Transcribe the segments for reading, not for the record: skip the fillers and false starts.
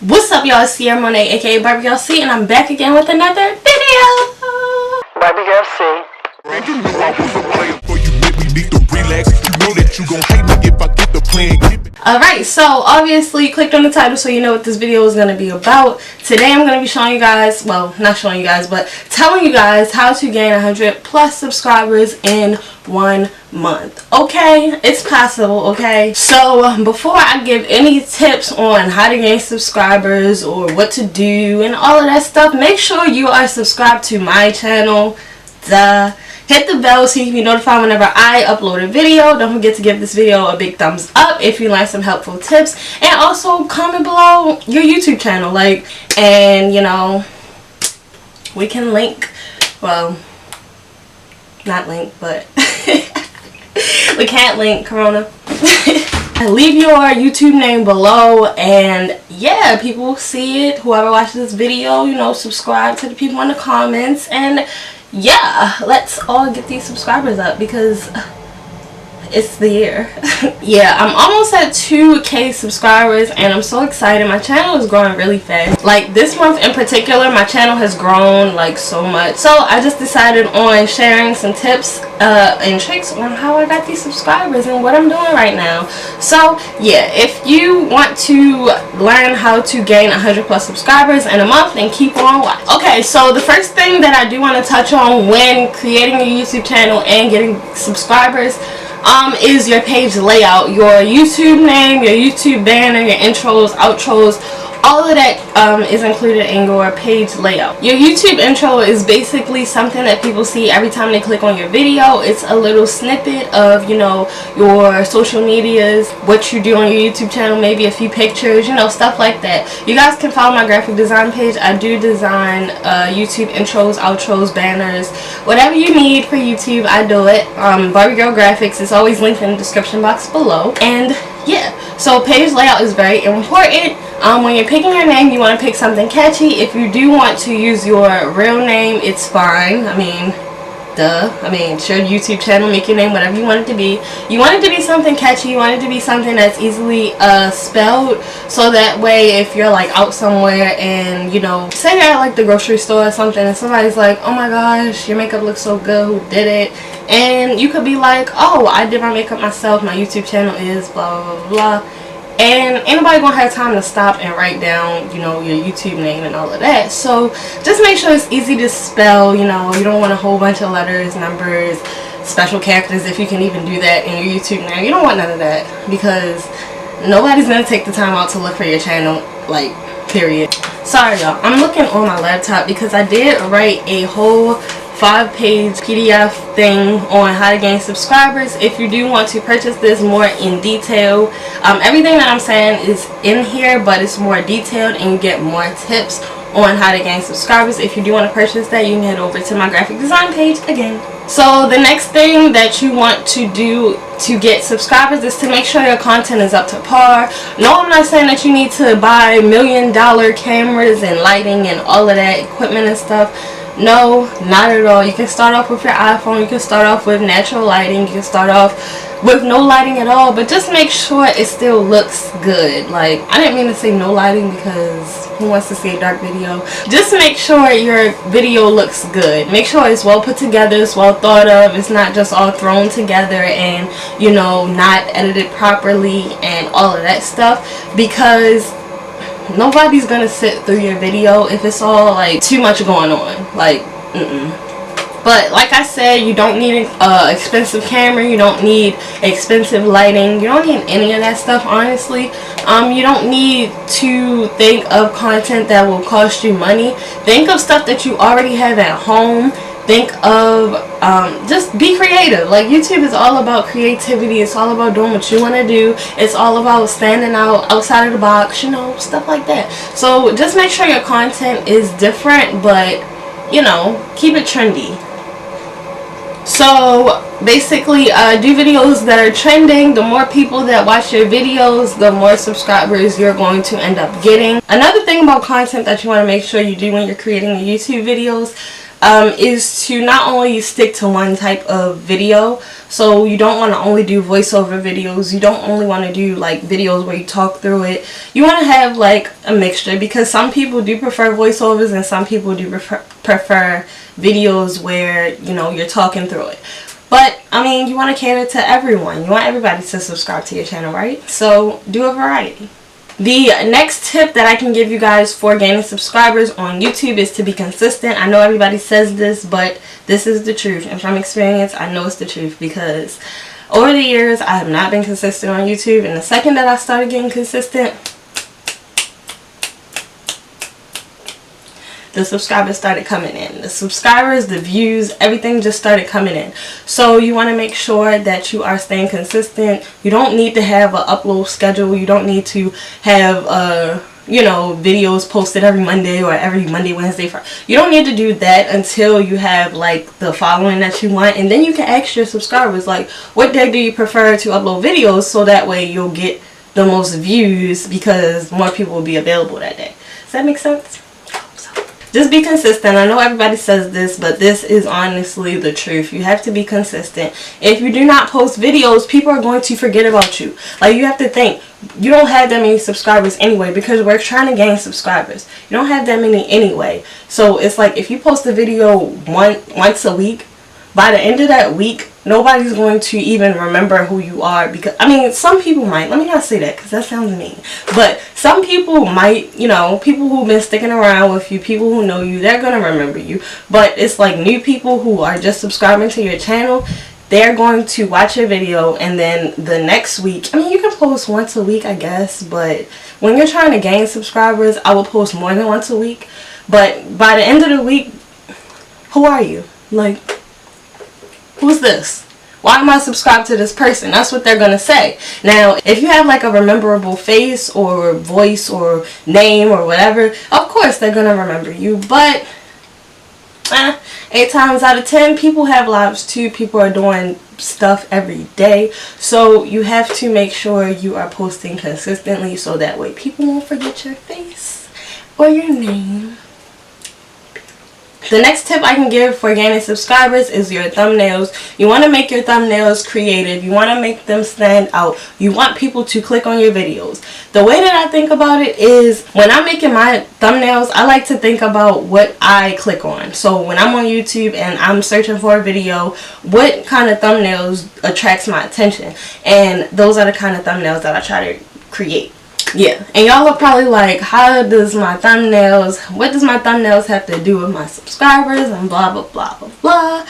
What's up, y'all? It's Sierra Monet, aka Barbie Girl C, and I'm back again with another video. Barbie Girl C. You know I was a player for you, make me need to relax. You know that you gon' hate me if I get the plan. Alright, so obviously you clicked on the title so you know what this video is going to be about. Today I'm going to be showing you guys, well, not showing you guys, but telling you guys how to gain 100 plus subscribers in 1 month. Okay, it's possible. Okay, so before I give any tips on how to gain subscribers or what to do and all of that stuff, make sure you are subscribed to my channel. Hit the bell so you can be notified whenever I upload a video. Don't forget to give this video a big thumbs up if you learned some helpful tips, and also comment below your YouTube channel, and you know, we can link, well, not link, but we can't link Corona. Leave your YouTube name below, and yeah, people will see it. Whoever watches this video, you know, subscribe to the people in the comments, and yeah, let's all get these subscribers up because it's the year. Yeah, I'm almost at 2K subscribers and I'm so excited. My channel is growing really fast. Like this month in particular, my channel has grown like so much. So I just decided on sharing some tips and tricks on how I got these subscribers and what I'm doing right now. So yeah, if you want to learn how to gain 100 plus subscribers in a month, then keep on watching. Okay, so the first thing that I do want to touch on when creating a YouTube channel and getting subscribers is your page layout. Your YouTube name, your YouTube banner, your intros, outros, all of that is included in your page layout. Your YouTube intro is basically something that people see every time they click on your video. It's a little snippet of, you know, your social medias, what you do on your YouTube channel, maybe a few pictures, you know, stuff like that. You guys can follow my graphic design page. I do design YouTube intros, outros, banners, whatever you need for YouTube, I do it. Barbie Girl Graphics is always linked in the description box below. And yeah, so page layout is very important. When you're picking your name, you want to pick something catchy. If you do want to use your real name, it's fine. I mean, duh. I mean, it's your YouTube channel. Make your name whatever you want it to be. You want it to be something catchy. You want it to be something that's easily spelled, so that way if you're like out somewhere and, you know, say you're at like the grocery store or something and somebody's like, oh my gosh, your makeup looks so good, who did it? And you could be like, oh, I did my makeup myself, my YouTube channel is blah blah blah blah. And ain't nobody gonna have time to stop and write down, you know, your YouTube name and all of that. So just make sure it's easy to spell. You know, you don't want a whole bunch of letters, numbers, special characters, if you can even do that in your YouTube name. You don't want none of that, because nobody's gonna take the time out to look for your channel, like, period. Sorry y'all, I'm looking on my laptop because I did write a whole 5-page PDF thing on how to gain subscribers. If you do want to purchase this more in detail, everything that I'm saying is in here, but it's more detailed and you get more tips on how to gain subscribers. If you do want to purchase that, you can head over to my graphic design page again. So the next thing that you want to do to get subscribers is to make sure your content is up to par. No, I'm not saying that you need to buy $1 million cameras and lighting and all of that equipment and stuff. No, not at all. You can start off with your iPhone. You can start off with natural lighting. You can start off with no lighting at all, but just make sure it still looks good. Like, I didn't mean to say no lighting because who wants to see a dark video? Just make sure your video looks good. Make sure it's well put together, it's well thought of, it's not just all thrown together and, you know, not edited properly and all of that stuff, because nobody's gonna sit through your video if it's all like too much going on. Like, But like I said, you don't need an expensive camera, you don't need expensive lighting, you don't need any of that stuff, honestly. You don't need to think of content that will cost you money. Think of stuff that you already have at home. Think of, just be creative. Like, YouTube is all about creativity. It's all about doing what you want to do. It's all about standing outside of the box, you know, stuff like that. So just make sure your content is different, but, you know, keep it trendy. So basically, do videos that are trending. The more people that watch your videos, the more subscribers you're going to end up getting. Another thing about content that you want to make sure you do when you're creating your YouTube videos is to not only stick to one type of video, So you don't want to only do voiceover videos. You don't only want to do like videos where you talk through it. You want to have like a mixture, because some people do prefer voiceovers and some people do prefer videos where, you know, you're talking through it. But I mean, you want to cater to everyone. You want everybody to subscribe to your channel, right? So do a variety. The next tip that I can give you guys for gaining subscribers on YouTube is to be consistent. I know everybody says this, but this is the truth. And from experience, I know it's the truth, because over the years, I have not been consistent on YouTube. And the second that I started getting consistent, the subscribers started coming in. The subscribers, the views, everything just started coming in. So you want to make sure that you are staying consistent. You don't need to have an upload schedule. You don't need to have you know, videos posted every Monday or every Monday, Wednesday, Friday. You don't need to do that until you have like the following that you want, and then you can ask your subscribers like, what day do you prefer to upload videos, so that way you'll get the most views, because more people will be available that day. Does that make sense? Just be consistent. I know everybody says this, but this is honestly the truth. You have to be consistent. If you do not post videos, people are going to forget about you. Like, you have to think, you don't have that many subscribers anyway, because we're trying to gain subscribers. You don't have that many anyway. So it's like, if you post a video once a week, by the end of that week, nobody's going to even remember who you are. Because, I mean, some people might. Let me not say that, because that sounds mean. But some people might, you know, people who've been sticking around with you, people who know you, they're going to remember you. But it's like new people who are just subscribing to your channel, they're going to watch your video, and then the next week, I mean, you can post once a week, I guess. But when you're trying to gain subscribers, I will post more than once a week. But by the end of the week, who are you? Like, who's this? Why am I subscribed to this person? That's what they're going to say. Now, if you have like a rememberable face or voice or name or whatever, of course they're going to remember you. But 8 times out of 10, people have lives too. People are doing stuff every day. So you have to make sure you are posting consistently, so that way people won't forget your face or your name. The next tip I can give for gaining subscribers is your thumbnails. You want to make your thumbnails creative. You want to make them stand out. You want people to click on your videos. The way that I think about it is, when I'm making my thumbnails, I like to think about what I click on. So when I'm on YouTube and I'm searching for a video, what kind of thumbnails attracts my attention? And those are the kind of thumbnails that I try to create. Yeah, and y'all are probably like, what does my thumbnails have to do with my subscribers and blah blah blah blah blah.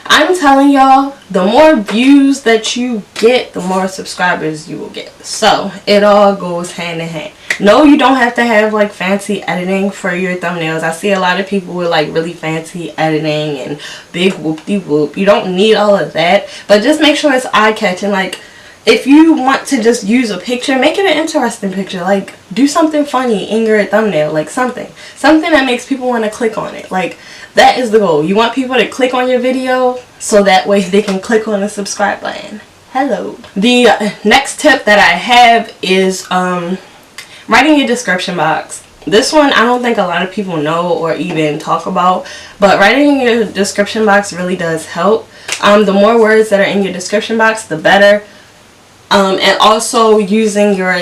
I'm telling y'all, the more views that you get, the more subscribers you will get. So it all goes hand in hand. No, you don't have to have like fancy editing for your thumbnails. I see a lot of people with like really fancy editing and big whoop-de-whoop. You don't need all of that, but just make sure it's eye-catching. Like, if you want to just use a picture, make it an interesting picture. Like, do something funny in your thumbnail. Like, something that makes people want to click on it. Like, that is the goal. You want people to click on your video, so that way they can click on the subscribe button. Hello. The next tip that I have is writing your description box. This one I don't think a lot of people know or even talk about, but writing in your description box really does help. The more words that are in your description box, the better. And also using your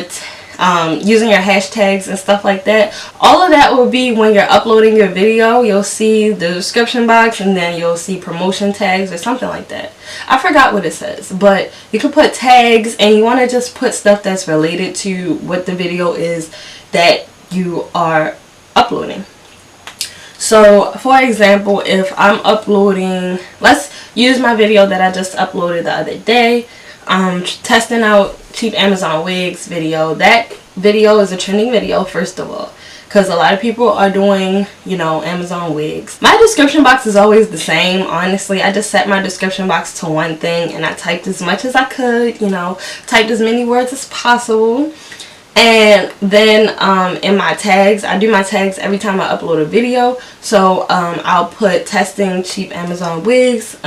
hashtags and stuff like that. All of that will be when you're uploading your video. You'll see the description box, and then you'll see promotion tags or something like that. I forgot what it says, but you can put tags, and you want to just put stuff that's related to what the video is that you are uploading. So for example, if I'm uploading, let's use my video that I just uploaded the other day, testing out cheap Amazon wigs video. That video is a trending video, first of all, because a lot of people are doing, you know, Amazon wigs. My description box is always the same, honestly. I just set my description box to one thing, and I typed as much as I could, you know, typed as many words as possible. And then in my tags, I do my tags every time I upload a video. So I'll put testing cheap Amazon wigs,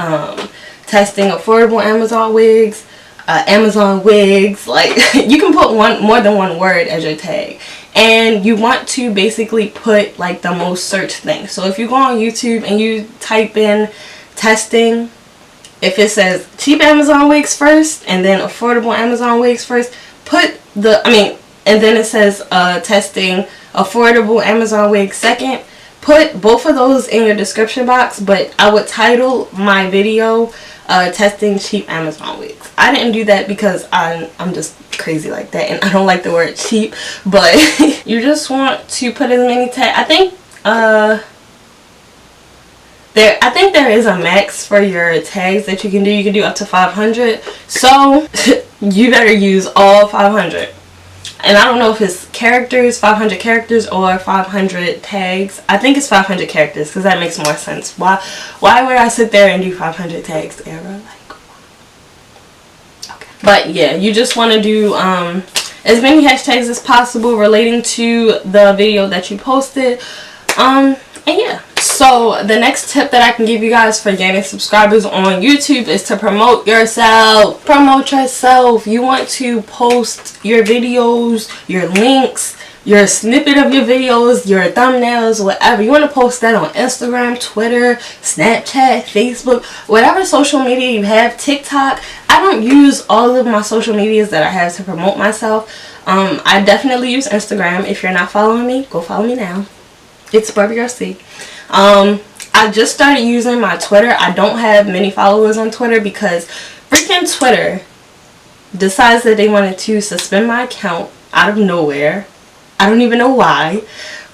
testing affordable Amazon wigs, Amazon wigs. Like, you can put more than one word as your tag, and you want to basically put like the most searched thing. So if you go on YouTube and you type in testing if it says cheap Amazon wigs first and then affordable Amazon wigs first, put the, and then it says testing affordable Amazon wigs second, put both of those in your description box. But I would title my video testing cheap Amazon wigs. I didn't do that because I'm just crazy like that and I don't like the word cheap. But you just want to put as many tags. I think there is a max for your tags that you can do. You can do up to 500. So you better use all 500. And I don't know if it's characters, 500 characters, or 500 tags. I think it's 500 characters because that makes more sense. Why would I sit there and do 500 tags, Era? Like, okay. But yeah, you just want to do as many hashtags as possible relating to the video that you posted. And yeah. So the next tip that I can give you guys for gaining subscribers on YouTube is to promote yourself. Promote yourself. You want to post your videos, your links, your snippet of your videos, your thumbnails, whatever. You want to post that on Instagram, Twitter, Snapchat, Facebook, whatever social media you have, TikTok. I don't use all of my social medias that I have to promote myself. I definitely use Instagram. If you're not following me, go follow me now. It's Barbie Girl C. I just started using my Twitter. I don't have many followers on Twitter because freaking Twitter decides that they wanted to suspend my account out of nowhere. I don't even know why,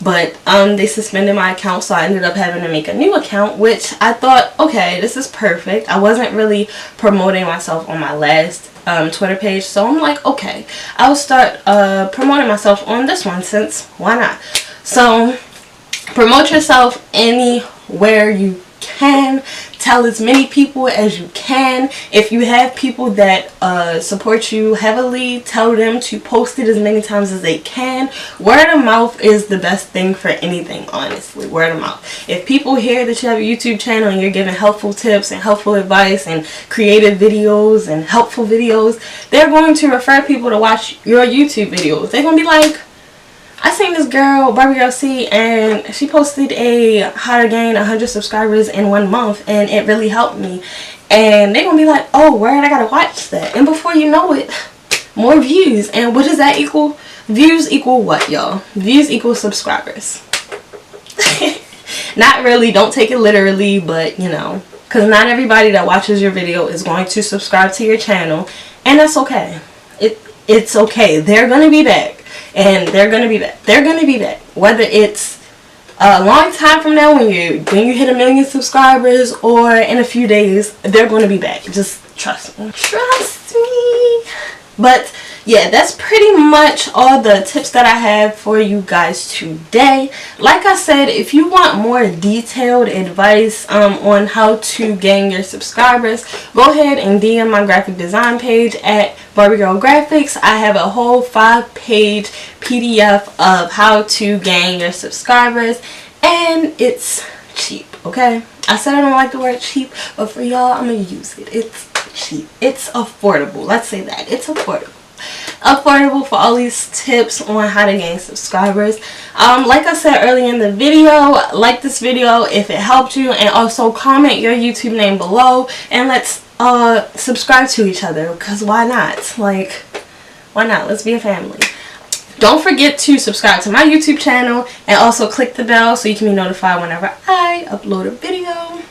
but they suspended my account, so I ended up having to make a new account, which I thought, okay, this is perfect. I wasn't really promoting myself on my last Twitter page, so I'm like, okay, I'll start promoting myself on this one, since why not? So promote yourself anywhere you can. Tell as many people as you can. If you have people that support you heavily, tell them to post it as many times as they can. Word of mouth is the best thing for anything, honestly. Word of mouth. If people hear that you have a YouTube channel and you're giving helpful tips and helpful advice and creative videos and helpful videos, they're going to refer people to watch your YouTube videos. They're going to be like, I seen this girl, Barbie Girl C, and she posted a how to gain 100 subscribers in 1 month, and it really helped me. And they're going to be like, oh, word, I got to watch that. And before you know it, more views. And what does that equal? Views equal what, y'all? Views equal subscribers. Not really, don't take it literally, but you know, because not everybody that watches your video is going to subscribe to your channel, and that's okay. It's okay. They're going to be back. And they're gonna be back. They're gonna be back. Whether it's a long time from now when you hit 1 million subscribers, or in a few days, they're gonna be back. Just trust me. Trust me. But yeah, that's pretty much all the tips that I have for you guys today. Like I said, if you want more detailed advice on how to gain your subscribers, go ahead and DM my graphic design page at Barbie Girl Graphics. I have a whole 5-page PDF of how to gain your subscribers, and it's cheap, okay? I said I don't like the word cheap, but for y'all, I'm gonna use it. It's cheap. It's affordable. Let's say that. It's affordable. Affordable for all these tips on how to gain subscribers. Like I said earlier in the video, like this video if it helped you, and also comment your YouTube name below, and let's subscribe to each other, because why not? Like, why not? Let's be a family. Don't forget to subscribe to my YouTube channel, and also click the bell so you can be notified whenever I upload a video.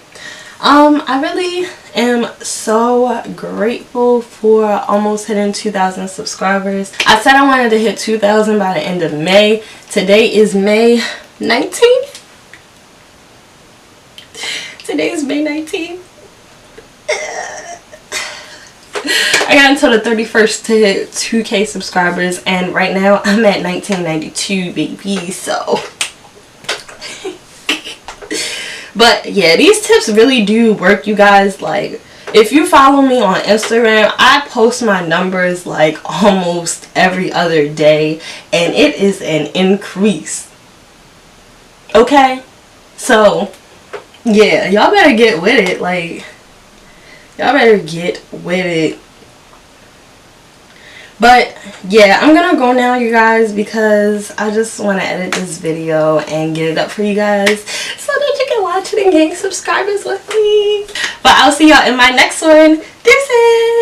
I really am so grateful for almost hitting 2,000 subscribers. I said I wanted to hit 2,000 by the end of May. Today is May 19th. Today is May 19th. I got until the 31st to hit 2K subscribers, and right now I'm at 1992, baby. So but yeah, these tips really do work, you guys. Like, if you follow me on Instagram, I post my numbers like almost every other day, and it is an increase. Okay? So yeah, y'all better get with it. Like, y'all better get with it. But yeah, I'm gonna go now, you guys, because I just want to edit this video and get it up for you guys so that you can watch it and gain subscribers with me. But I'll see y'all in my next one. Deuces!